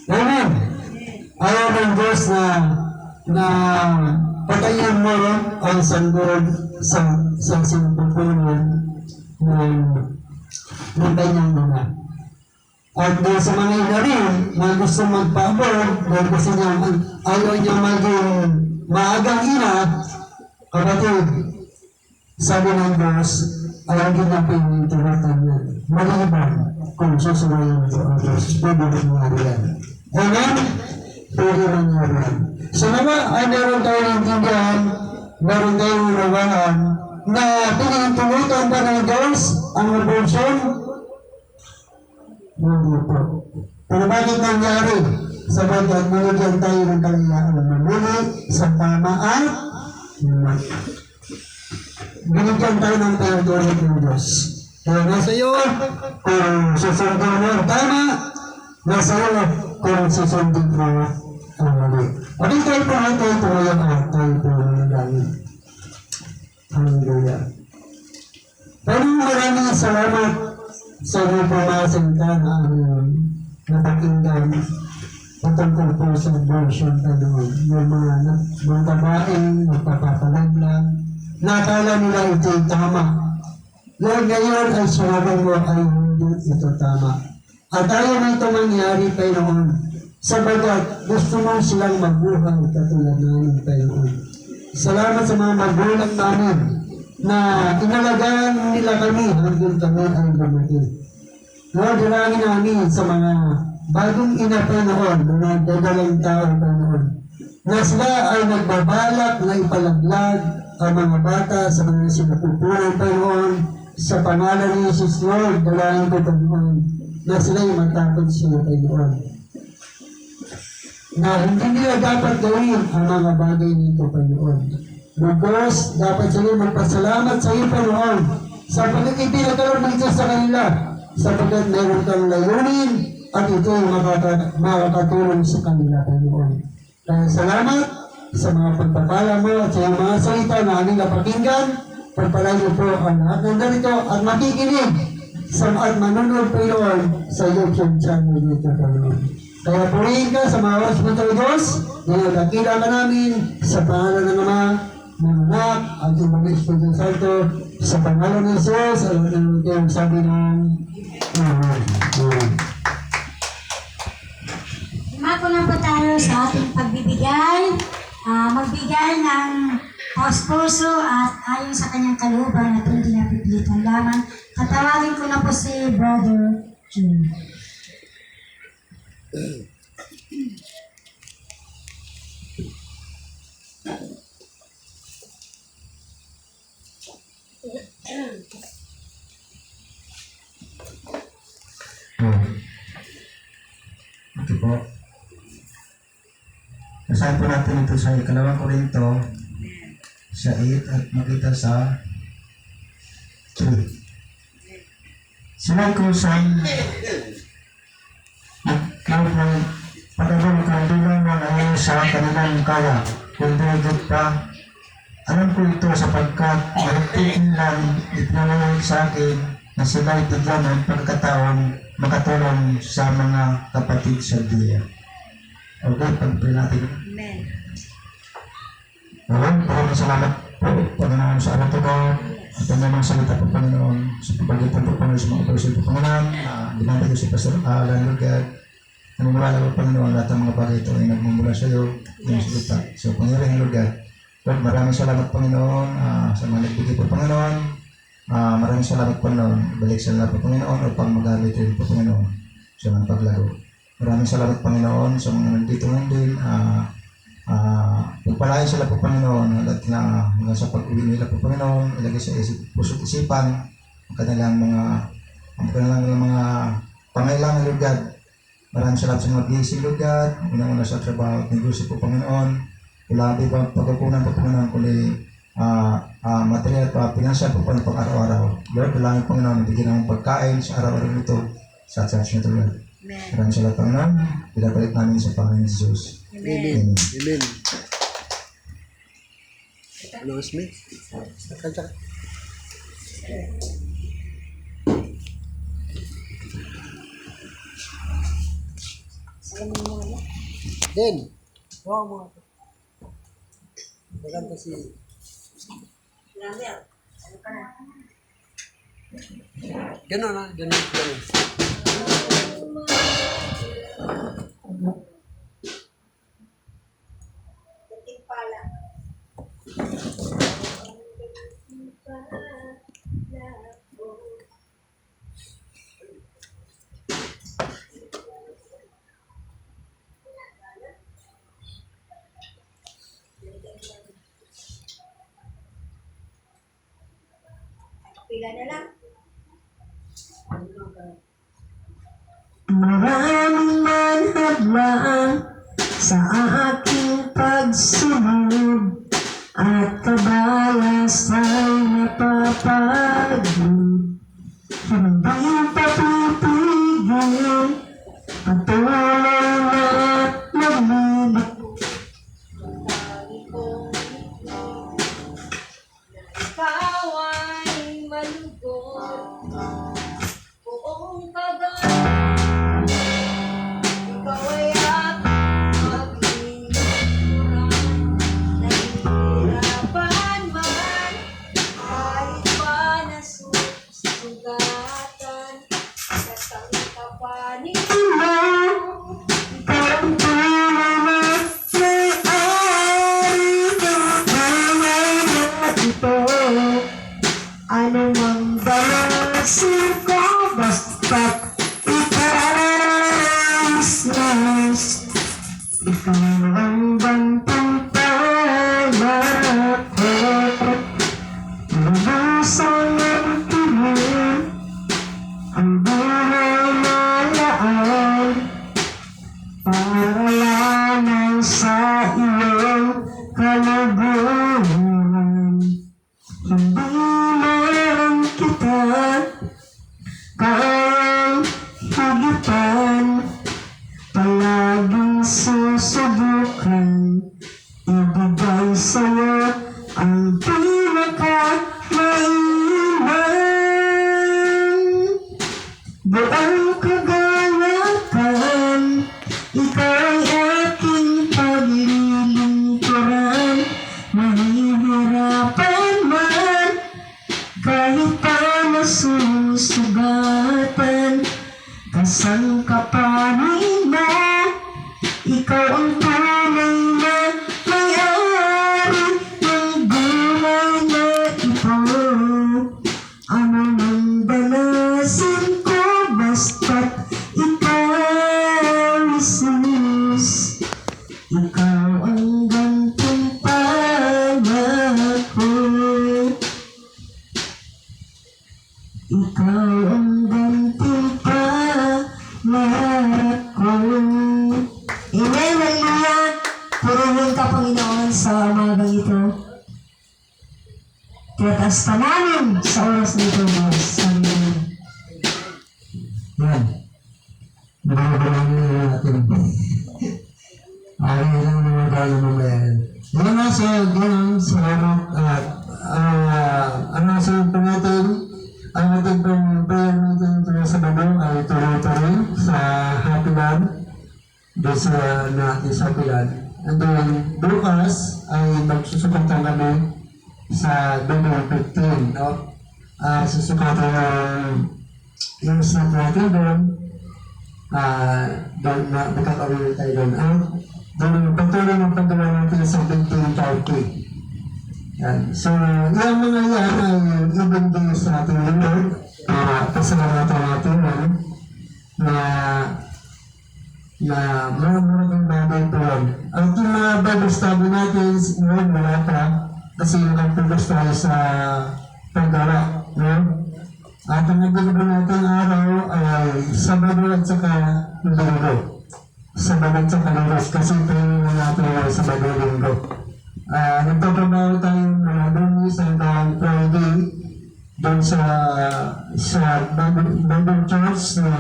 A: Amen? Ayaw ng Diyos na patayin mo ang sanggol sa simpupunan ng kanyang mga. At doon sa mga ina rin, na gusto magpa-abort, na gusto niya, ayaw niya maging maagang ina, kapatid, sabi ng Diyos, ay hindi na pinitulatan yan. Maliban kung susumayin ito ang Diyos. Pwede nangyari yan. Amen? Pwede nangyari yan. So naman, ay meron tayong intindihan, meron tayong unawaan, na pinitulutan pa ng Diyos ang abortion. Hindi po. Pero bakit nangyari? Sabagat nilagyan tayo ng kalayaan na mamuli sa tama at mali. Binigyan tayo ng pagdulog ng Diyos. Kaya nasa iyo kung susundin mo ang tama, nasa iyo kung susundin mo ang mali. At tayo po ang tayo tumayan at tayo po ang langit. Hallelujah. Maraming salamat sa mga pumasinta na napakinggan patungkol po sa abortion yung mga tabaing magpapapalaglag nakala nila ito tama. Lord, ngayon ay sinabi mo ay hindi ito tama. At ayaw na ito mangyari kayo noon sabagat gusto mo silang magbuhay katulad namin kayo noon. Salamat sa mga magulang namin na inalagaan nila kami hanggang kami ay dumating. Lord, dalangin namin sa mga bagong ina pa noon, mga dadalang tao pa noon, na sila ay nagbabalak na ipalaglag ang mga bata sa mga sinapupunan pa noon sa pangalan ni Jesus Lord, dalangin ko pa noon, na sila ay matakot sila pa noon. Na hindi nila dapat gawin ang mga bagay nito pa noon. Lugos, dapat sila magpasalamat sa iyo pa noon, sapagkat ipinagkaroon ng Diyos sa kanila, sapagkat meron kang layunin at ito ay makakatulong sa kanila pa noon. Kaya salamat sa mga pagpapala mo at sa iyong mga salita na aming napakinggan. Pagpalain mo po ang lahat ng ganito at makikinig at manunod po yun sa YouTube channel dito pa noon. Kaya purihin ka sa mga hospital Diyos na nakakila ka namin sa pangalan ng Ama, ng Anak, at yung mga Espiritu Santo, sa pangalan ng Jesus, at ang sabi ng Amen.
E: Mako na po tayo sa ating pagbibigay. Magbigay ng taos-puso at ayon sa kanyang kalooban at hindi napipilitan lamang. Tatawagin ko na po si Brother June.
F: Ito po. Basahin po natin ito sa ikalawang Korinto sa 8 at makita sa 3. Sila ko sa nagkawang pag-abang kandilang ng ayaw sa kanilang kaya, kundi higit pa. Alam ko ito sapagkat mahigpit lang ipinangalan sa akin na sila ibigyan ng pagkataong makatulong sa mga kapatid sa diya. Okay, pag-pray natin.
D: Amen.
F: Maraming salamat po, Panginoon, sa araw to God. At ang mga salita po, Panginoon, sa papagitan po, Panginoon, sa mga operasyon po, Panginoon. Ginamit ko si Pastor Alan, Lord God. Naniniwala po, Panginoon, lahat ng mga bagay ito ay nagmumula sa iyo, yung salita. So, Panginoon, Lord God. Lord, maraming salamat, Panginoon, sa mga nagbigay po, Panginoon. Maraming salamat, Panginoon. Balik sa lahat po, Panginoon, upang magamit rin po, Panginoon, sa mga paglago. Maraming salamat, Panginoon, sa mga nandito ngayon din. Pagpalain sila po, Panginoon, at na hanggang sa pag-uwi nila po, Panginoon, ilagay sa puso't isipan ang kanilang mga pangailangan, Lord God. Maraming salamat sa mga busy, Lord God. Una-una sa trabaho at negosyo po, Panginoon. Ilabi pa pagkukunan po, Panginoon, kundi material pa, pinansyal po, Panginoon, pang-araw-araw. Lord, dalangin, Panginoon, bigyan ng pagkain sa araw-araw nito sa church nito, Lord. Maraming salamat, Panginoon. Pinabalik namin sa Panginoon Jesus.
A: Amen. Amen. Ano, Smith? Kanta. Den. Wow mo. Maganda si... Ganon na, ganon.
D: Kunting pala. Pila na lang.
E: Maraming manhadlaan sa aking pagsunod at kabalas ay napapagod. Hindi papitigil, patuloy na maglibig.
G: Ikaw ay malugod, buong kaba. Ikaw ay aking maglingkuran, nahihirapan man, kahit pa nasusugatan, katang kapanin mo,
A: para lamang sa iyong kaluguran. Hindi meron kita kayang higitan, palaging susubukan ibigay sa'yo ang pinaka-mainam. Buong kagalakan, ikaw ay aking paglilingkuran. Mahihirapan man, kahit pa nasusugatan, kasangkapanin na, ikaw ang tunay na may-ari ng buhay na ito. Ano nang danasin ko, basta't ikaw, Jesus. Ikaw ang gantimpala ko. Ikaw ang gantimpala ko. Amen, hallelujah. Purihin ka, Panginoon, sa umagang ito. Tiyataas pa namin sa oras nito, Diyos. Amen. Yan. Maraming natin. Ay, lang naman tayo mamaya. Yan na, so, ganun, salamat at ano sa po natin, ang ating pong prayer meeting tuloy sa Badong ay tuloy-tuloy sa Happy Land, doon sa natin sa Happy Land. And then, bukas ay magsusukatan kami sa Badong 15, no? Susukatan yung snap natin doon, doon na magkakaroon tayo doon. Doon patuloy ng paggawa natin sa 15:30. Yan. So, yung mga yan ay ibang din sa ating Lord. Pasalamatan natin na maraming bagay po yan. Ang mga Bible study natin, yun, wala pa. Kasi nag-focus tayo sa paggawa. No? At ang nagagawa natin araw ay Sabado at saka Linggo. Sabado at saka Linggo. Kasi training na natin ay Sabado at Linggo. Nagpapabaw tayo mga Lunes hanggang Friday doon sa Bible Church na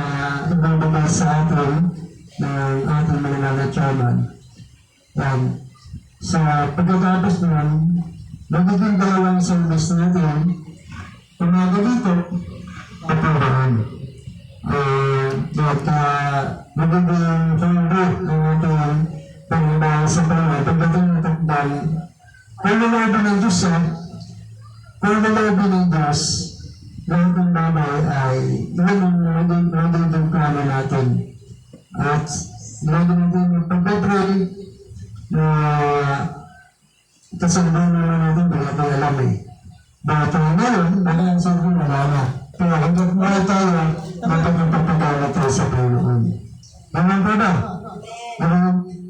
A: ibabagay sa atin ng ating mga chairman. Yan. Sa pagkatapos nun, magiging dalawang service natin. Umaga dito, papabahan. At magiging hindi ang ating pangbahan sa pangbahan. Pagdating ng takban, kung nalabi ng Diyos kung nalabi ng Diyos, lahat ng bagay ay yun ang magiging plano natin. At lagi natin pagpapray na kasalubuhan naman natin wala tayo alam Bakit ngayon, baka ang sabi wala na. Kaya hanggang wala tayo, magpapagalit tayo sa Panginoon. Naman pa ba?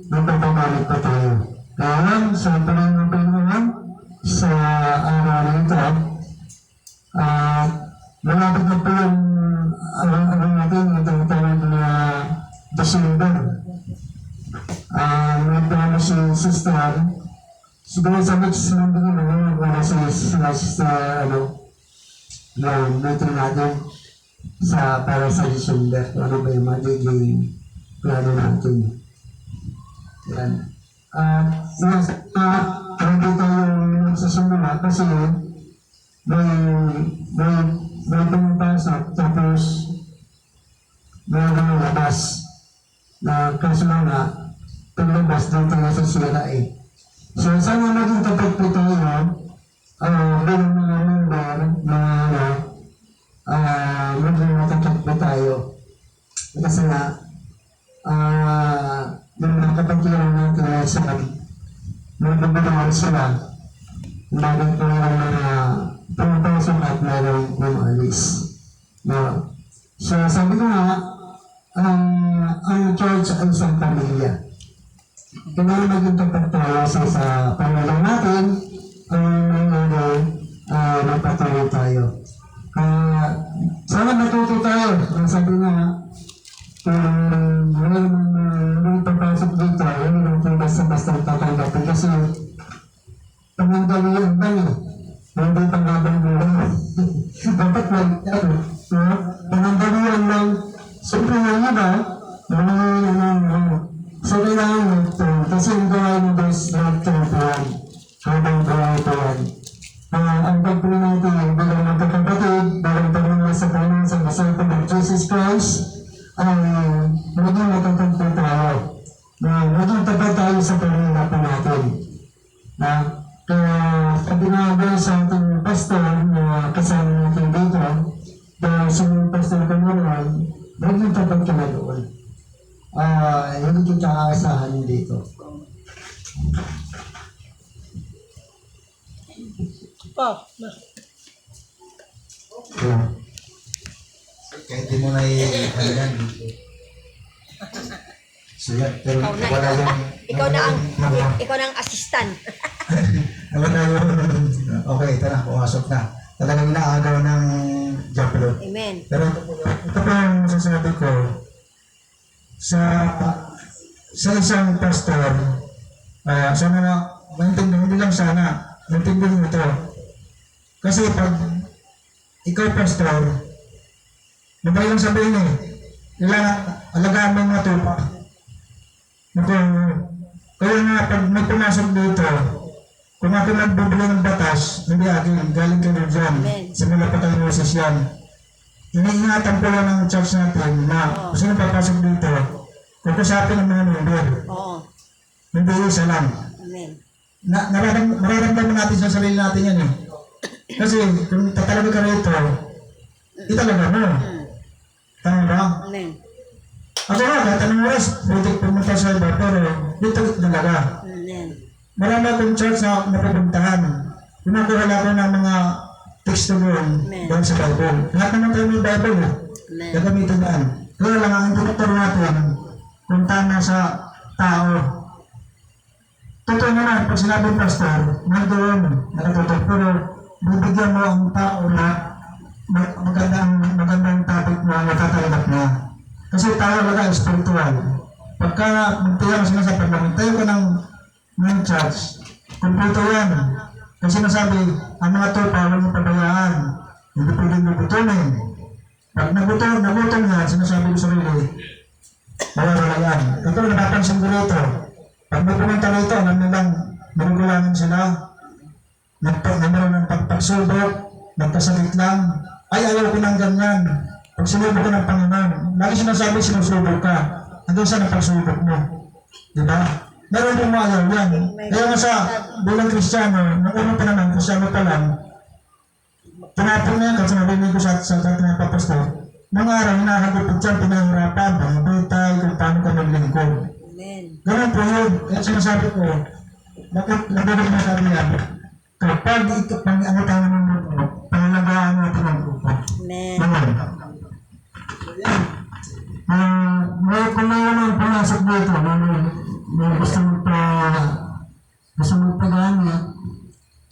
A: Magpapagalit pa tayo. Kaya sa Panginoon ng Panginoon, sa araw na ito, malapit na po yung ano natin, itong tawag na December. Nagpano si Sister, siguro sabi sa mga mga wala sa yung meeting natin para sa December. Ano ba yung magiging plano natin? Yan. Hindi tayo nagsasimula kasi may pumapasok tapos may lumabas na kaso na paglabas doon tayo sa sila So, sana maging tapat po tayo bilang mga member na maging matapat po tayo. Kasi nga, yung mga kapatiran natin ay sa magbabalaan sila. Bagay po yung mga pumapasok at mayroong umalis. So, sabi ko nga, ang church ay isang pamilya. Kailangan maging tapat tayo sa pamilya natin, magpatuloy tayo. Sana natuto tayo. Ang sabi nga, Nung pagpasok dito, hindi naman po basta-basta tatanggapin kasi pangandalian ba eh. Hindi panggabang buhay. Dapat pangandalian lang. Siyempre nga iba, so kailangan mo ito. Kasi yung gawa mo guys, lahat ka ito yan. Habang gawa ito yan. Ang pagpili natin, bilang magkakapatid, bilang pagmamahal sa Panginoon sa disciple of Jesus Christ, ay maging matatagpo tayo. Maging tapat tayo sa panginapan natin. Kaya sabi nga ba sa ating pastor na kasama natin dito, dahil sa mga pastor ka naman, maging tapat ka na doon. Hindi kita aasahan dito.
F: Kahit di mo na i-halagan. So yan, pero wala yung...
G: ikaw na ang assistant.
F: Wala yung... Okay, ito na, pumasok na. Talagang inaagaw ng Japlo.
G: Amen.
F: Pero ito pa yung masasabi ko, sa isang pastor, sana na, maintindihan, hindi lang sana, maintindihan ito. Kasi pag ikaw pastor, mabay lang sabihin kailangan alagaan mo yung mga tupa. Kaya nga pag may pumasok dito, kung ako nagbubuli ng batas, hindi akin, galing kayo dyan. Simula pa tayo Moses yan. Iniingatan po lang ng church natin na kung sino papasok dito, kukusapin ang mga member.
G: Oo.
F: Hindi isa lang.
G: Amen.
F: Mararamdaman natin sa sarili natin yan eh. Kasi kung tatalaga ka rito, italaga mo. Tama ba?
G: Amen.
F: Ako nga, kahit anong oras, pwede pumunta sa iba, pero dito talaga.
G: Amen.
F: Marami akong church na napupuntahan. Kumakuha lang ako ng mga teksto doon dahil sa Bible. Lahat naman tayo may Bible eh.
G: Amen.
F: Gagamitin yan. Kaya lang ang direktor natin, kung tama sa tao. Totoo naman, pag sinabing pastor, nandoon, nakatutok, pero bibigyan mo ang tao na magandang topic na natatanggap na. Kasi tayo talaga spiritual. Pagka magtayo ka sinasabi, pag magtayo ka ng church, kumpleto yan. Kasi nasabi, ang mga tupa, huwag mong pabayaan. Hindi pwedeng nagutumin. Pag nagutom yan, sinasabi ko sa sarili, mawawala yan. Ito, napapansin ko rito. Pag may pumunta rito, alam nilang magugulangan sila. Nagmeron ng pagpagsubok, nagkasakit lang. Ay, ayaw ko ng ganyan. Pag sinubok ka ng Panginoon, lagi sinasabi sinusubok ka. Hanggang saan ang pagsubok mo? Diba? Meron pong ayaw yan. Kaya nga sa bilang Kristiyano, nung unang panahon, Kristiyano pa lang, tinapon na yan kasi narinig ko sa ating mga papastor. Mga araw, hinahagupit dyan, pinahirapan, pangabitay, kung paano ka maglingkod.
G: Amen.
F: Ganun po yun. Kaya sinasabi ko, bakit nagawin na sabi yan? Kapag pang-angatangan ng mundo, pangalagaan natin ang grupo.
G: Amen.
F: Naman. Kung may naman pumasok dito, may gusto magpagamit,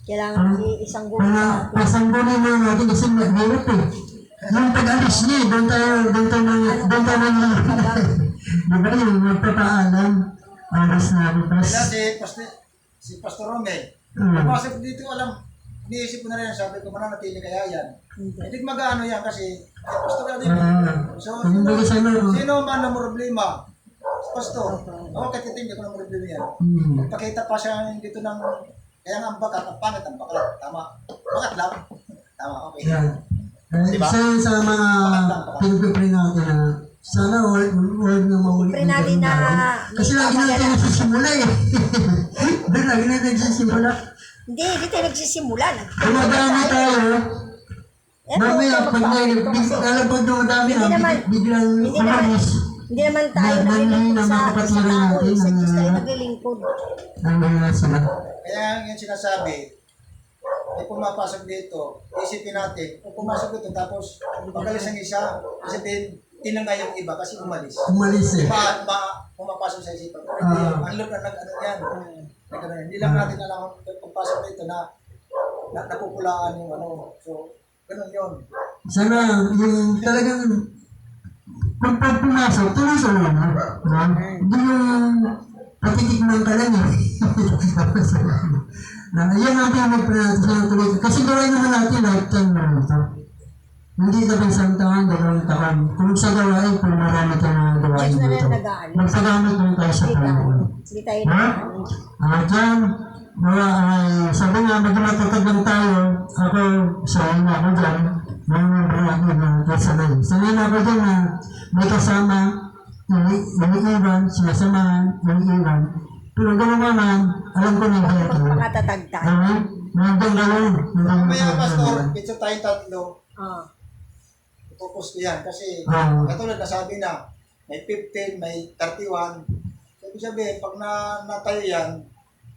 G: Kailangan isang buwan.
A: pasanggunin mo natin kasi mahirap eh. Yung pag-alis niya, doon tayo diba yung magpapaalam, alas na bukas.
B: Kaya si Pastor Romel, pumasok dito, iniisip ko na rin, sabi ko, mananatili kaya yan. Hindi mag-ano yan kasi, Pastor ka din. So, sino man na problema? Pastor, kahit hindi ko na problema yan. Pakita pa siya dito ng, kaya nga ang bakat, ang pangit ang bakat. Tama. Bakat lang. Tama, okay.
A: Yan.
B: Diba?
A: Isa sa mga pinagpipray natin na sana huwag na maulit
G: Pray natin na
A: kasi lagi natin nagsisimula eh. Doon lagi natin nagsisimula.
G: Hindi tayo nagsisimula.
A: Kung madami tayo, mamaya pag alam pag dumadami na, biglang umalis.
G: Hindi naman tayo naglilingkod sa tao. Sa Diyos tayo naglilingkod.
A: Nangyayari sila.
B: Kaya yung sinasabi, ay pumapasok dito, isipin natin, kung pumasok dito tapos pagalis ang isa, isipin, tinangay yung iba kasi umalis.
A: Umalis eh.
B: Pumapasok sa isipan. Ang loob na nag-ano yan. Hindi lang natin alam kung pasok dito na napupulaan yung ano. So, ganun yun.
A: Sana yung talagang kung pag pumasok, tuloy sa ulo. No? Hindi yung patitikman ka lang eh. Yan ang pinagpapala natin sa tuloy. Kasi gawin naman natin lifetime na ito. Hindi na isang taon, 2 taon. Kung sa gawain, kung marami ka na gawain
G: Diyos na
A: dito.
G: rin nag-aalis.
A: Magpagamit mo tayo sa Panginoon.
G: Hindi tayo
A: Ha? Diyan, sabi nga, maging matatag lang tayo. Ako, sanay na ako dyan. Sanay na ako dyan na may kasama, naniiwan, sinasamahan, naniiwan. Pero gano'n naman, alam ko na yung ito.
G: Pagpakatatag tayo.
A: Nandun gano'n.
B: Mamaya, Pastor, picture tayong tatlo.
G: Ah.
B: Ipopost ko yan kasi katulad na sabi na may 15, may 31. Sabi sabihin, pag natayo yan,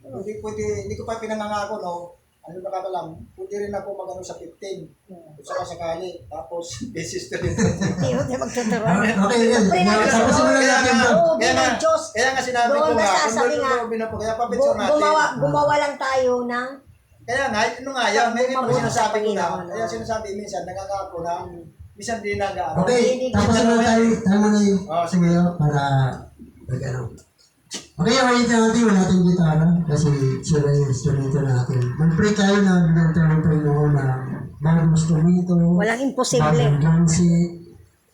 B: hindi ko pa pinangangako, no? Ano ba ka lang, pwede rin ako magano sa 15. Kung saka sakali. Tapos, basis to rin.
G: Hindi mo tayo magtuturuan.
A: Okay, yan. Tapos mo na natin ito.
G: Oo, bilang Diyos.
B: Kaya nga sinabi ko
G: Doon
B: nga,
G: basta sabi nga,
B: kaya papicture natin.
G: gumawa lang tayo ng
B: Kaya nga, ano nga yan, may
G: Mabuti
B: sinasabi ko na.
G: Panginoon.
B: Kaya sinasabi minsan, nangangako na, minsan di nag-ano.
A: Okay, tapos na tayo. Tayo muna yung
B: sige.
A: para mag-ano. Okay, okay natin. Wala tayong gitara kasi sila yung instrumento natin. Mag-pray tayo na bilang tayo ng Panginoon na bagong instrumento,
G: walang imposible.
A: bagong drum set,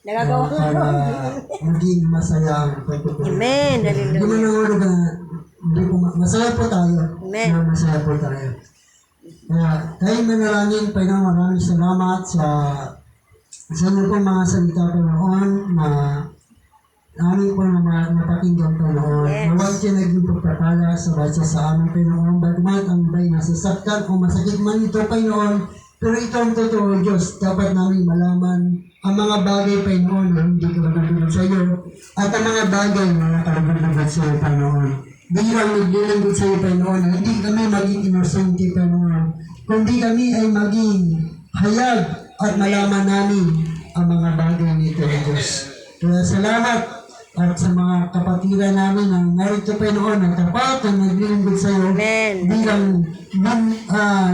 G: Nagagawa ko.
A: para maging masaya ang pagpupunta.
G: Amen.
A: Hindi mo
G: Hallelujah.
A: nang hindi po masaya po tayo.
G: Amen.
A: Na masaya po tayo. Kaya tayo manalangin, Panginoon, maraming salamat sa inyo pong mga salita po noon na amin po na napakinggan po noon.
G: Yes.
A: Huwag siya naging pagpapala sa basa sa amin Panginoon. Bagman ang ba'y nasasaktan o masakit man ito Panginoon. Pero ito ang totoo Diyos. Dapat namin malaman ang mga bagay Panginoon na hindi ko nagulog sa iyo at ang mga bagay na nakalagulog sa iyo Panginoon. Bilang naglilingkod sa iyo Panginoon na hindi kami maging inosente Panginoon. Kundi kami ay maging hayag at malaman namin ang mga bagay nito Diyos. Kaya salamat at sa mga kapatiran namin na narito Panginoon ang tapat na naglilingkod sa iyo
G: Amen.
A: bilang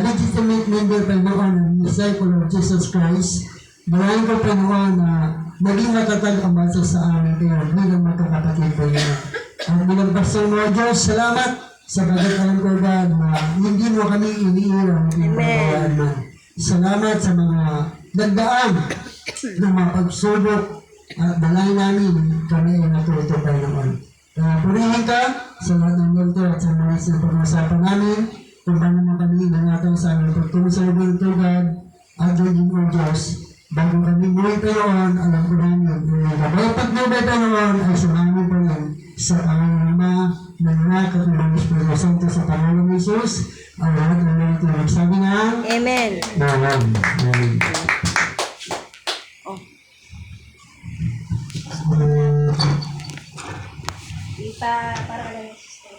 A: legitimate member Panginoon ng disciple of Jesus Christ. Malayan ko Panginoon na maging matatag ang basa sa amin Panginoon bilang magkakapatid Panginoon. Ang bilang pastor mo Diyos, salamat sa pagkakalan ko God na hindi mo kami iniiwan ng pagkakalan man. Salamat sa mga nagdaan ng mga pagsubok at balay namin kami ay natuto Panginoon. Purihin ka sa lahat ng ganito at sa mga sa pag-usapan namin kung paano naman kami ingatan sa aming pagtungo sa lugar ito God at gagawin mo Diyos. Bago kami muli Panginoon, alam ko namin ang gabay pagnubay Panginoon ay sumamin pa rin sa Ama ng Anak at ng Espiritu Santo sa pangalan ni Jesus. Ang lahat ng mga ito nagsabi na
G: Amen.
A: Amen. Amen.
G: Di pa, para lang yung sister.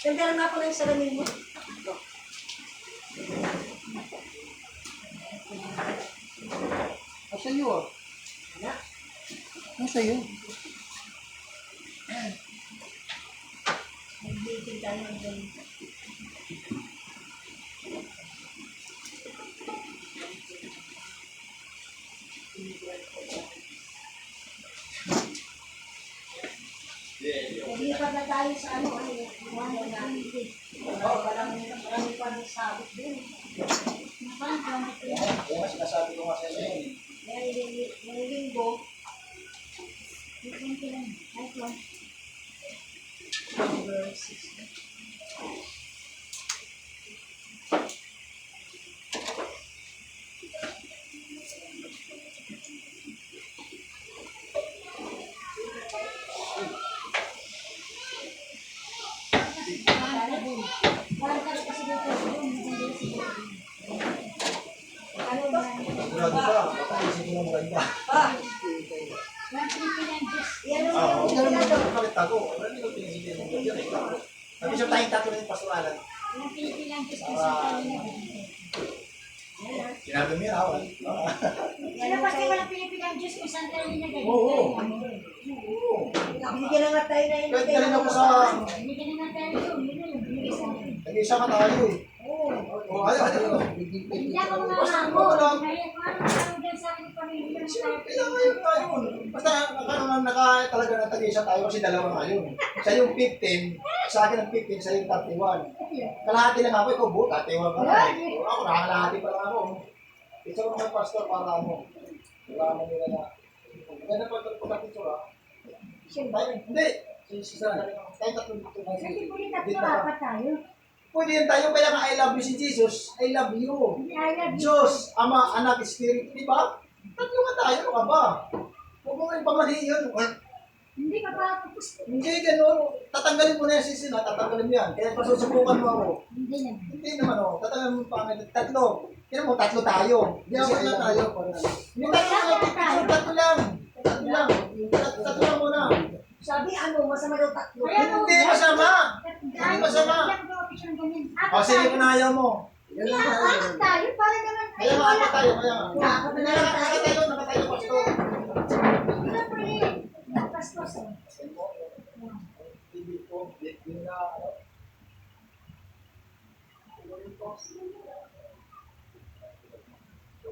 G: Ganda lang ako ng salamin mo.
B: Nasa iyo ah. Nasa iyo.
G: Nag-dating tayo ng ganito. Nag-iipag na tayo sa ano, wala namin din. Marami pa ng sabit din.
B: Kaya nga sinasabi ko nga sa inyo.
G: Ngayong linggo,
B: Sigurado ka, baka isip mo mga iba. Huwag na rin mo kalit ako. Ano yung pinisikin mo dyan eh? Sabi siya tayong tatlo na yung pastoralan. Sinabi mo yun, awal.
E: Ano pati walang Pilipinas Diyos kung saan tayo nilagay?
B: Oo.
G: Bigyan na nga tayo na yun.
B: Kahit galing ako sa...
E: Hindi ka na tayo yun. Yun na lang, binigay sa akin.
B: Nag-isa ka tayo eh.
G: Oo.
B: Oh, ayaw.
E: Hindi ako mga ako. Kaya kung ano ang dyan sa aking pamilya na tayo.
B: Pinangayon tayo. Basta talaga natag-isa tayo kasi dalawa nga yun. Siya yung 15, sa akin ang 15, siya yung 31. Kalahati lang ako, ikaw buo, 31 ka na. Ako, nakakalahati pa lang ako. Isa ko naman pastor para ano. Wala naman nila na. Ganda pa ito pagka picture ah. Hindi. Tayo tatlo dito.
E: Kasi pwede tatlo apat tayo.
B: Pwede yun tayo, kaya nga I love you si Jesus. I love you.
E: Hindi ayaw.
B: Diyos, Ama, Anak, Spirit, di ba? Tatlo nga tayo, ano ka ba? Huwag mo yung pamali yun.
E: Hindi ka pa tapos.
B: Hindi ganun. Tatanggalin mo na yung sisin, ha? Tatanggalin mo yan. Kaya pasusubukan mo ako.
E: Hindi naman.
B: Hindi naman, oh. Tatanggalin mo pa kami. Tatlo. Kaya mo, tatlo tayo. Hindi ako na tayo. Hindi tayo. Tatlo lang. Tatlo lang. Tatlo lang muna.
D: Sabi ano, masama daw tatlo.
B: Hindi masama. Hindi masama. O, sige kung ayaw mo.
E: Hindi apat tayo. Para naman
B: Kaya nga apat tayo. Kaya nga. Nakatayo, nakatayo, pastor.
E: Hindi na pwede. Pastos eh.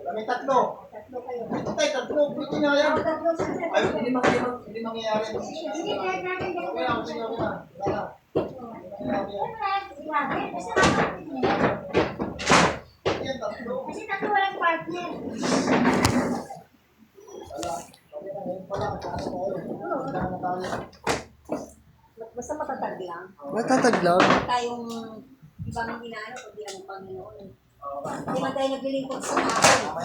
B: Kami tatlo.
D: Tatlo kayo.
B: Ito tayo, tatlo. Pwede nga yan.
D: Tatlo sa
B: Ay, hindi mangyayari.
E: Hindi kaya natin
B: Okay lang, sige, okay lang. Wala. Yan, tatlo.
E: Kasi tatlo walang partner.
B: Wala. Okay na, ngayon pala. Ano tayo? Ano tayo?
D: Basta matatag lang.
A: Matatag lang.
D: Tayong ibang inaano, kundi ang Panginoon. Hindi man tayo naglilingkod sa tao.